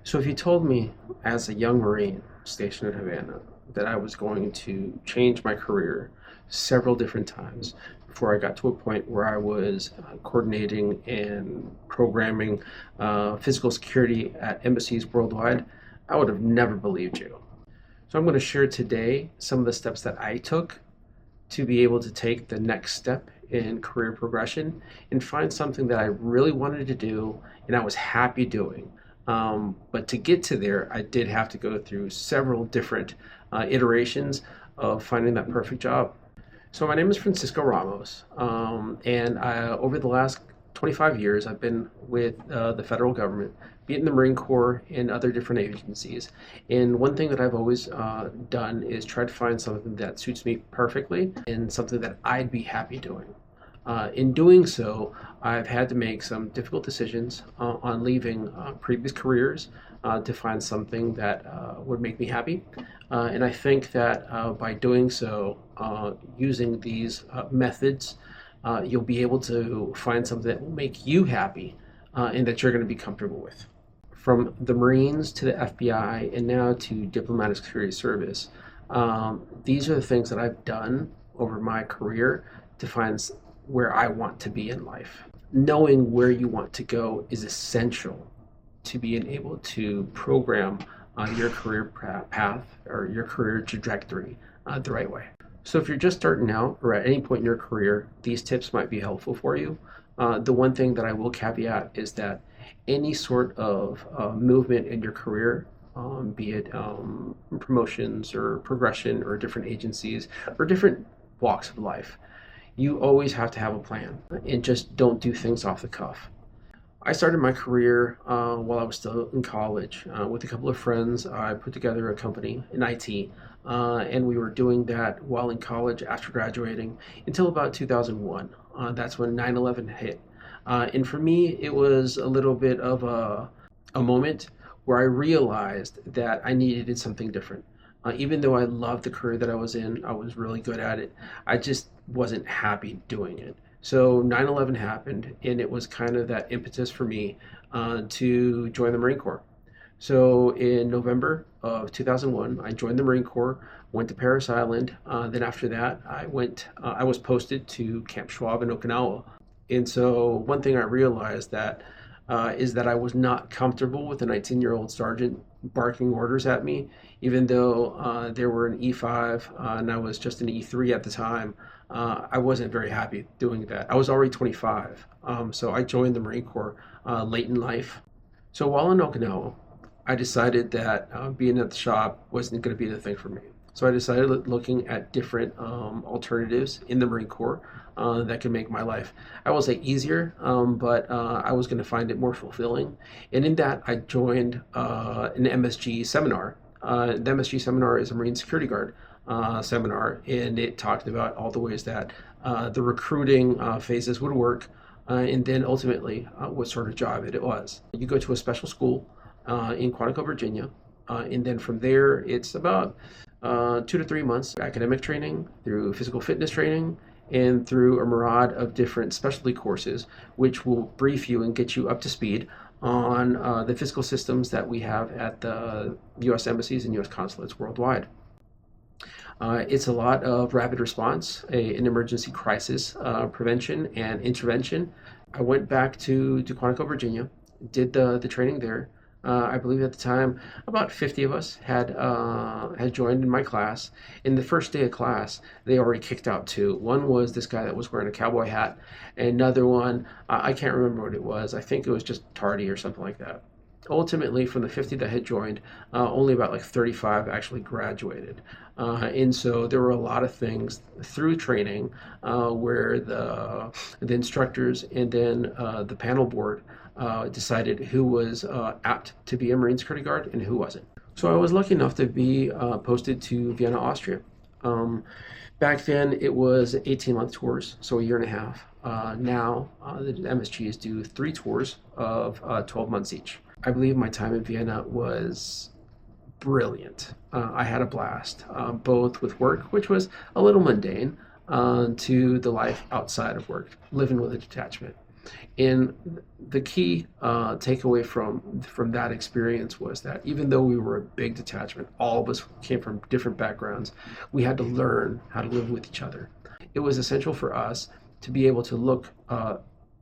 So if you told me as a young Marine stationed in Havana that I was going to change my career several different times before I got to a point where I was coordinating and programming physical security at embassies worldwide, I would have never believed you. So I'm going to share today some of the steps that I took to be able to take the next step in career progression and find something that I really wanted to do and I was happy doing. But to get to there, I did have to go through several different iterations of finding that perfect job. So my name is Francisco Ramos, over the last 25 years, I've been with the federal government, be it in the Marine Corps and other different agencies. And one thing that I've always done is try to find something that suits me perfectly and something that I'd be happy doing. In doing so, I've had to make some difficult decisions on leaving previous careers to find something that would make me happy. And I think that by doing so, using these methods, you'll be able to find something that will make you happy and that you're going to be comfortable with. From the Marines to the FBI and now to Diplomatic Security Service, these are the things that I've done over my career to find where I want to be in life. Knowing where you want to go is essential to being able to program your career path or your career trajectory the right way. So if you're just starting out or at any point in your career, these tips might be helpful for you. The one thing that I will caveat is that any sort of movement in your career, be it promotions or progression or different agencies or different walks of life, you always have to have a plan and just don't do things off the cuff. I started my career while I was still in college with a couple of friends. I put together a company in IT, and we were doing that while in college after graduating until about 2001. That's when 9/11 hit. And for me, it was a little bit of a moment where I realized that I needed something different. Even though I loved the career that I was in, I was really good at it, I just wasn't happy doing it. So 9/11 happened, and it was kind of that impetus for me to join the Marine Corps. So in November of 2001, I joined the Marine Corps, went to Parris Island. Then after that, I was posted to Camp Schwab in Okinawa. And so one thing I realized is that I was not comfortable with a 19-year-old sergeant barking orders at me, even though there were an E5 and I was just an E3 at the time. I wasn't very happy doing that. I was already 25, so I joined the Marine Corps late in life. So while in Okinawa, I decided that being at the shop wasn't going to be the thing for me. So I decided looking at different alternatives in the Marine Corps that could make my life, I will say, easier, but I was going to find it more fulfilling. And in that, I joined an MSG seminar. The MSG seminar is a Marine Security Guard seminar, and it talked about all the ways that the recruiting phases would work, and then ultimately what sort of job it was. You go to a special school in Quantico, Virginia, and then from there it's about 2 to 3 months academic training through physical fitness training and through a myriad of different specialty courses, which will brief you and get you up to speed on the physical systems that we have at the U.S. embassies and U.S. consulates worldwide. It's a lot of rapid response, an emergency crisis prevention and intervention. I went back to Quantico, Virginia, did the training there. I believe at the time about 50 of us had joined in my class. In the first day of class, they already kicked out two. One was this guy that was wearing a cowboy hat, and another one, I can't remember what it was. I think it was just tardy or something like that. Ultimately, from the 50 that had joined, only about like 35 actually graduated. And so there were a lot of things through training where the instructors and then the panel board decided who was apt to be a Marine Security Guard and who wasn't. So I was lucky enough to be posted to Vienna, Austria. Back then it was 18-month tours, so a year and a half. Now the MSGs do 3 tours of 12 months each. I believe my time in Vienna was brilliant. I had a blast, both with work, which was a little mundane, to the life outside of work, living with a detachment. And the key takeaway from that experience was that even though we were a big detachment, all of us came from different backgrounds, we had to learn how to live with each other. It was essential for us to be able to look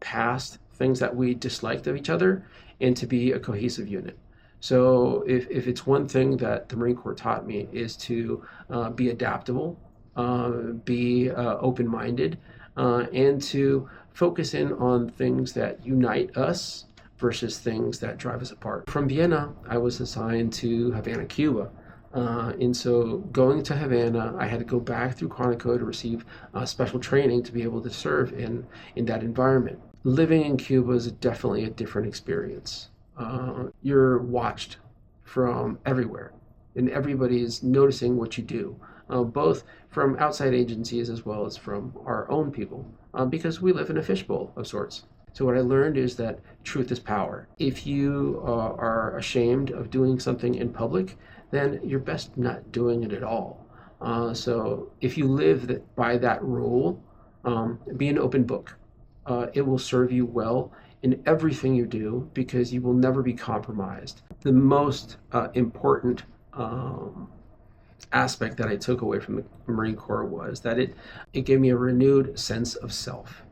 past things that we disliked of each other and to be a cohesive unit. So if it's one thing that the Marine Corps taught me is to be adaptable, be open-minded, and to focus in on things that unite us versus things that drive us apart. From Vienna, I was assigned to Havana, Cuba. And so going to Havana, I had to go back through Quantico to receive special training to be able to serve in that environment. Living in Cuba is definitely a different experience. You're watched from everywhere, and everybody is noticing what you do, both from outside agencies as well as from our own people, because we live in a fishbowl of sorts. So what I learned is that truth is power. If you are ashamed of doing something in public, then you're best not doing it at all. So if you live by that rule, be an open book. It will serve you well in everything you do because you will never be compromised. The most important aspect that I took away from the Marine Corps was that it gave me a renewed sense of self.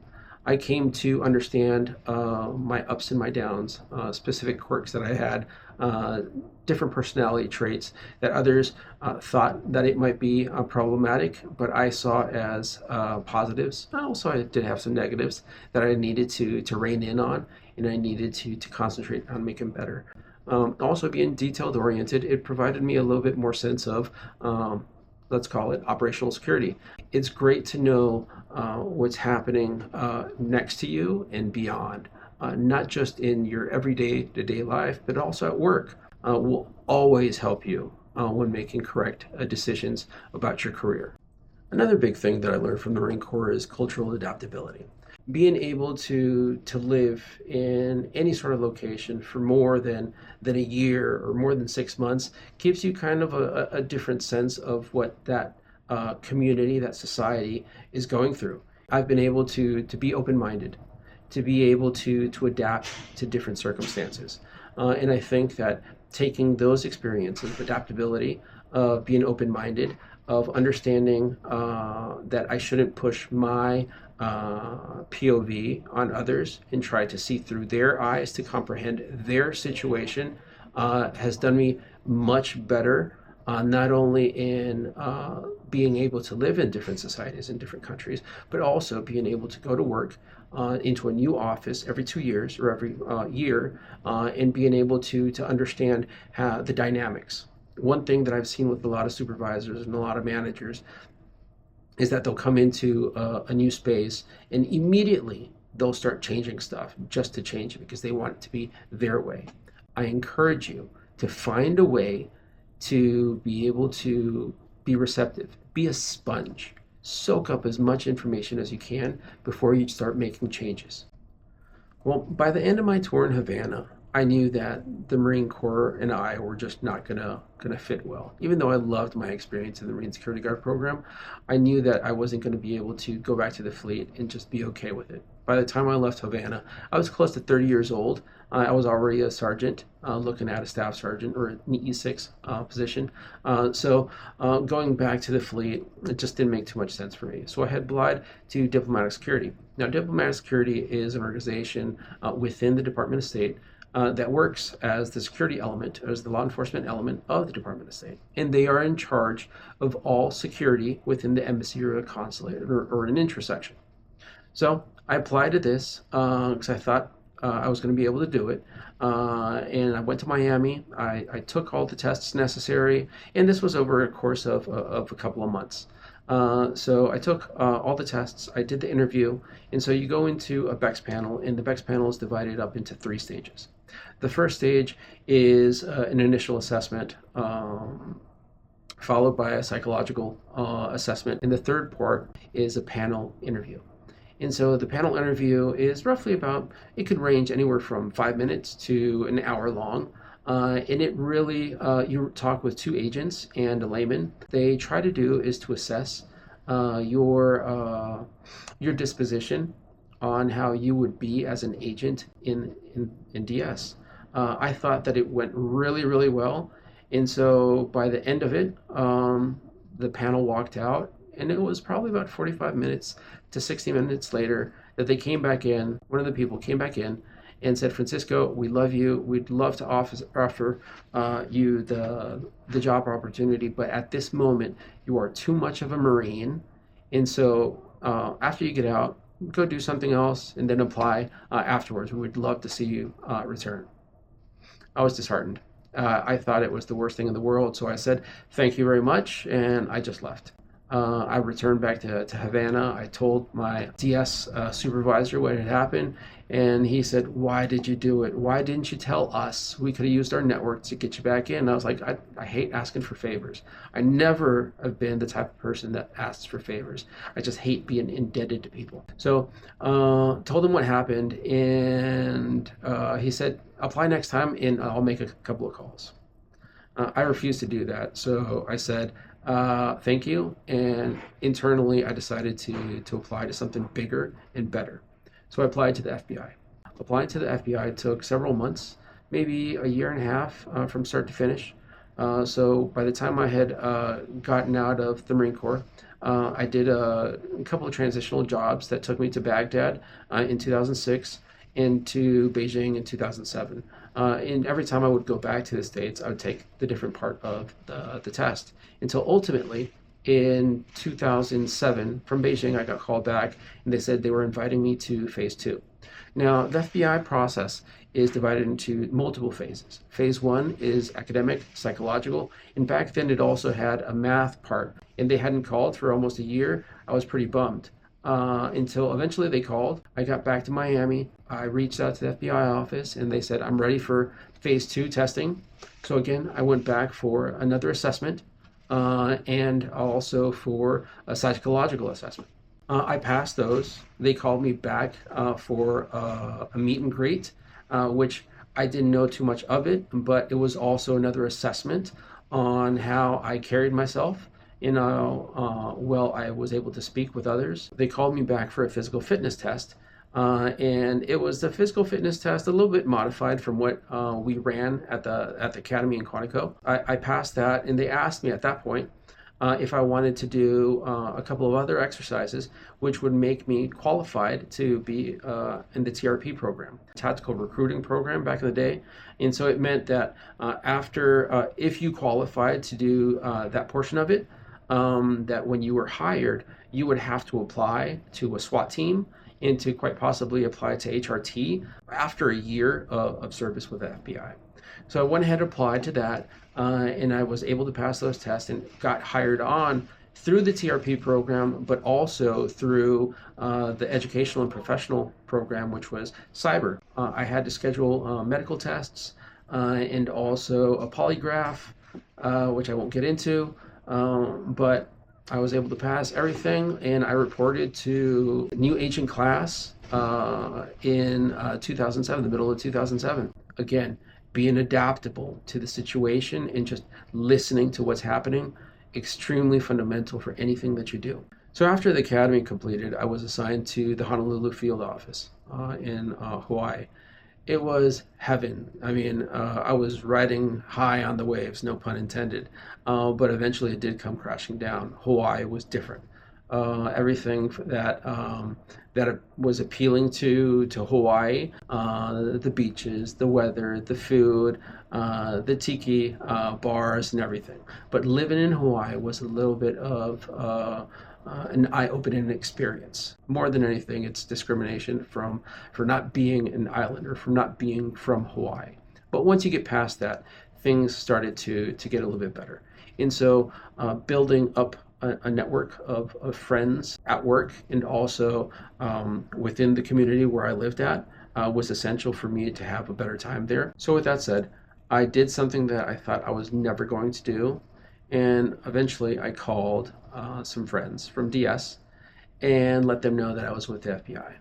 I came to understand my ups and my downs, specific quirks that I had, different personality traits that others thought that it might be problematic, but I saw as positives. Also, I did have some negatives that I needed to rein in on, and I needed to concentrate on making better. Also, being detailed oriented, it provided me a little bit more sense of let's call it operational security. It's great to know what's happening next to you and beyond, not just in your everyday to-day life, but also at work. Will always help you when making correct decisions about your career. Another big thing that I learned from the Marine Corps is cultural adaptability. Being able to live in any sort of location for more than a year or more than 6 months gives you kind of a different sense of what that community, that society is going through. I've been able to be open-minded, to be able to adapt to different circumstances. And I think that taking those experiences of adaptability, of being open-minded, of understanding that I shouldn't push my POV on others and try to see through their eyes to comprehend their situation has done me much better, not only in being able to live in different societies in different countries, but also being able to go to work into a new office every 2 years or every year, and being able to understand the dynamics. One thing that I've seen with a lot of supervisors and a lot of managers is that they'll come into a new space and immediately they'll start changing stuff just to change it because they want it to be their way. I encourage you to find a way to be able to be receptive, be a sponge, soak up as much information as you can before you start making changes. Well, by the end of my tour in Havana, I knew that the Marine Corps and I were just not gonna fit well. Even though I loved my experience in the Marine Security Guard program, I knew that I wasn't gonna be able to go back to the fleet and just be okay with it. By the time I left Havana, I was close to 30 years old. I was already a sergeant, looking at a staff sergeant or an E6 position. So going back to the fleet, it just didn't make too much sense for me. So I had applied to diplomatic security. Now, diplomatic security is an organization within the Department of State that works as the security element, as the law enforcement element of the Department of State. And they are in charge of all security within the embassy or a consulate or an intersection. So I applied to this because I thought I was going to be able to do it. And I went to Miami. I took all the tests necessary, and this was over a course of a couple of months. So I took all the tests, I did the interview, and so you go into a BEX panel, and the BEX panel is divided up into 3 stages. The first stage is an initial assessment, followed by a psychological assessment, and the third part is a panel interview. And so the panel interview is roughly about, it could range anywhere from 5 minutes to an hour long. And it really, you talk with 2 agents and a layman. They try to do is to assess your disposition on how you would be as an agent in DS. I thought that it went really, really well. And so by the end of it, the panel walked out, and it was probably about 45 minutes to 60 minutes later that they came back in. One of the people came back in and said, Francisco, we love you. We'd love to offer you the job opportunity, but at this moment, you are too much of a Marine. And so after you get out, go do something else and then apply afterwards. We would love to see you return. I was disheartened. I thought it was the worst thing in the world, so I said, thank you very much, and I just left. I returned back to Havana. I told my DS supervisor what had happened, and he said, why did you do it? Why didn't you tell us? We could have used our network to get you back in. And I was like, I hate asking for favors. I never have been the type of person that asks for favors. I just hate being indebted to people. So told him what happened, and he said, apply next time, and I'll make a couple of calls. I refused to do that, so I said, thank you, and internally I decided to apply to something bigger and better. So I applied to the FBI. Applying to the FBI took several months, maybe a year and a half from start to finish. So by the time I had gotten out of the Marine Corps, I did a couple of transitional jobs that took me to Baghdad in 2006 and to Beijing in 2007. And every time I would go back to the States, I would take the different part of the test until ultimately in 2007 from Beijing, I got called back and they said they were inviting me to phase 2. Now, the FBI process is divided into multiple phases. Phase 1 is academic, psychological, and back then it also had a math part, and they hadn't called for almost a year. I was pretty bummed. Until eventually they called. I got back to Miami. I reached out to the FBI office and they said, I'm ready for phase 2 testing. So again, I went back for another assessment and also for a psychological assessment. I passed those. They called me back for a meet and greet, which I didn't know too much of it, but it was also another assessment on how I carried myself. Well, I was able to speak with others. They called me back for a physical fitness test, and it was the physical fitness test, a little bit modified from what we ran at the academy in Quantico. I passed that, and they asked me at that point if I wanted to do a couple of other exercises, which would make me qualified to be in the TRP program, Tactical Recruiting Program back in the day. And so it meant that after, if you qualified to do that portion of it, that when you were hired, you would have to apply to a SWAT team and to quite possibly apply to HRT after a year of service with the FBI. So I went ahead and applied to that, and I was able to pass those tests and got hired on through the TRP program, but also through the educational and professional program, which was cyber. I had to schedule medical tests and also a polygraph, which I won't get into. But I was able to pass everything, and I reported to new agent class in 2007, the middle of 2007. Again, being adaptable to the situation and just listening to what's happening, extremely fundamental for anything that you do. So after the academy completed, I was assigned to the Honolulu field office in Hawaii. It was heaven. I mean, I was riding high on the waves, no pun intended, but eventually it did come crashing down. Hawaii was different. Everything that was appealing to Hawaii, the beaches, the weather, the food, the tiki bars and everything. But living in Hawaii was a little bit of an eye-opening experience. More than anything, it's discrimination for not being an islander, for not being from Hawaii. But once you get past that, things started to get a little bit better. And so building up a network of friends at work and also within the community where I lived at was essential for me to have a better time there. So with that said, I did something that I thought I was never going to do, and eventually I called some friends from DS and let them know that I was with the FBI.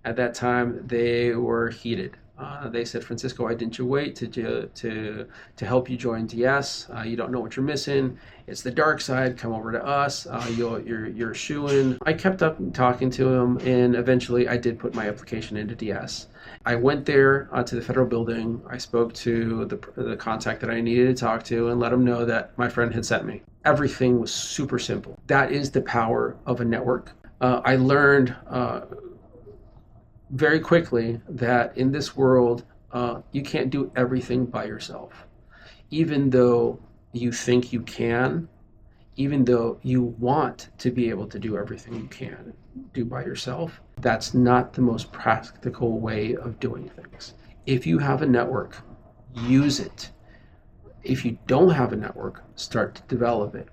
At that time, they were heated. They said, Francisco, why didn't you wait to help you join DS? You don't know what you're missing. It's the dark side. Come over to us. You're a shoo-in. I kept up talking to him, and eventually I did put my application into DS. I went there to the federal building. I spoke to the contact that I needed to talk to and let him know that my friend had sent me. Everything was super simple. That is the power of a network. I learned very quickly that in this world, you can't do everything by yourself. Even though you think you can, even though you want to be able to do everything you can do by yourself, that's not the most practical way of doing things. If you have a network, use it. If you don't have a network, start to develop it.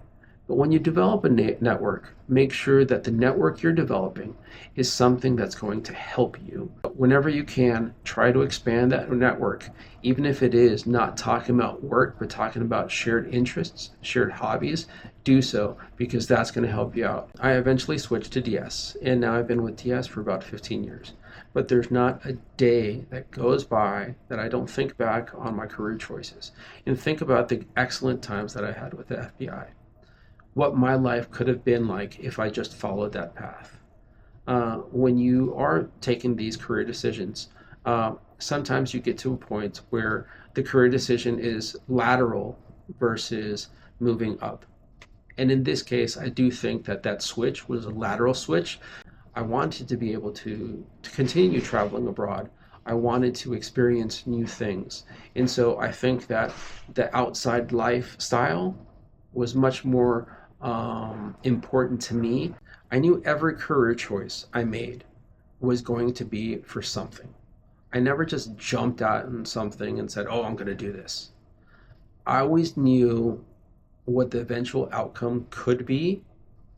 But when you develop a network, make sure that the network you're developing is something that's going to help you. Whenever you can, try to expand that network, even if it is not talking about work, but talking about shared interests, shared hobbies. Do so, because that's going to help you out. I eventually switched to DS, and now I've been with DS for about 15 years. But there's not a day that goes by that I don't think back on my career choices and think about the excellent times that I had with the FBI. What my life could have been like if I just followed that path. When you are taking these career decisions, sometimes you get to a point where the career decision is lateral versus moving up. And in this case, I do think that that switch was a lateral switch. I wanted to be able to continue traveling abroad. I wanted to experience new things. And so I think that the outside lifestyle was much more important to me. I knew every career choice I made was going to be for something. I never just jumped out on something and said, oh, I'm going to do this. I always knew what the eventual outcome could be,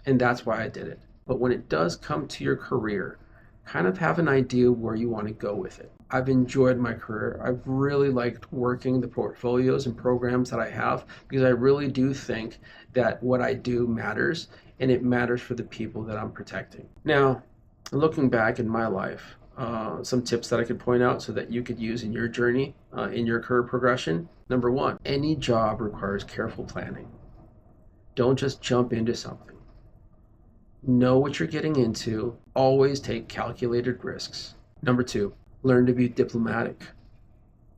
and that's why I did it. But when it does come to your career, kind of have an idea where you want to go with it. I've enjoyed my career. I've really liked working the portfolios and programs that I have, because I really do think that what I do matters, and it matters for the people that I'm protecting. Now, looking back in my life, some tips that I could point out so that you could use in your journey, in your career progression. Number one, any job requires careful planning. Don't just jump into something. Know what you're getting into. Always take calculated risks. Number two, learn to be diplomatic.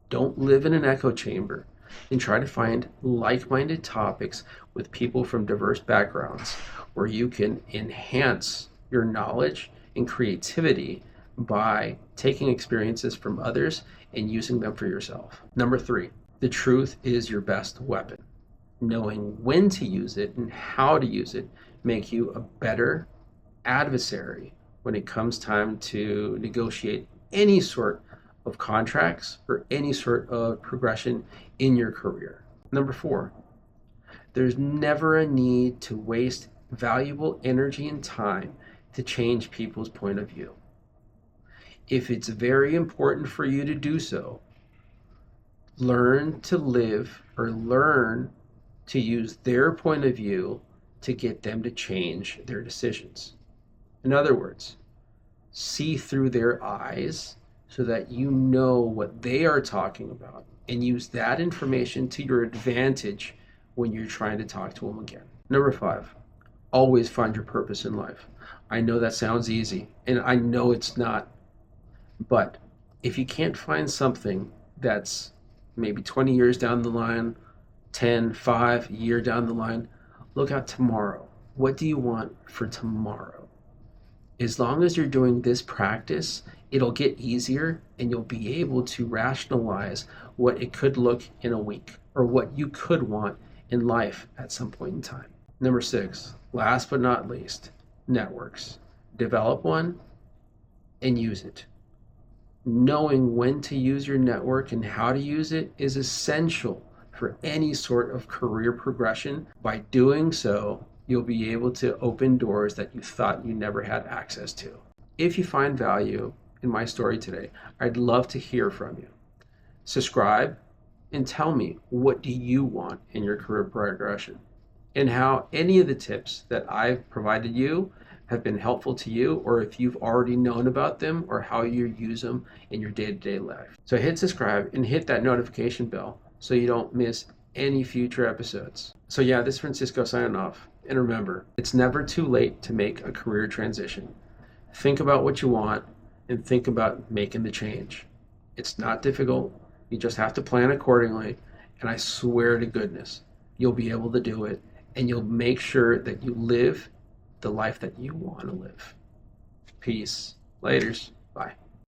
Don't live in an echo chamber, and try to find like-minded topics with people from diverse backgrounds where you can enhance your knowledge and creativity by taking experiences from others and using them for yourself. Number three, the truth is your best weapon. Knowing when to use it and how to use it make you a better adversary when it comes time to negotiate any sort of contracts or any sort of progression in your career. Number four, there's never a need to waste valuable energy and time to change people's point of view. If it's very important for you to do so, learn to live or learn to use their point of view to get them to change their decisions. In other words, see through their eyes so that you know what they are talking about, and use that information to your advantage when you're trying to talk to them again. Number five, always find your purpose in life. I know that sounds easy, and I know it's not, but if you can't find something that's maybe 20 years down the line, 10, 5 year down the line, look at tomorrow. What do you want for tomorrow? As long as you're doing this practice, it'll get easier, and you'll be able to rationalize what it could look in a week, or what you could want in life at some point in time. Number six, last but not least, networks. Develop one and use it. Knowing when to use your network and how to use it is essential for any sort of career progression. By doing so, you'll be able to open doors that you thought you never had access to. If you find value in my story today, I'd love to hear from you. Subscribe and tell me, what do you want in your career progression, and how any of the tips that I've provided you have been helpful to you, or if you've already known about them or how you use them in your day-to-day life. So hit subscribe and hit that notification bell so you don't miss any future episodes. So yeah, this is Francisco signing off. And remember, it's never too late to make a career transition. Think about what you want and think about making the change. It's not difficult. You just have to plan accordingly. And I swear to goodness, you'll be able to do it. And you'll make sure that you live the life that you want to live. Peace. Laters. Bye.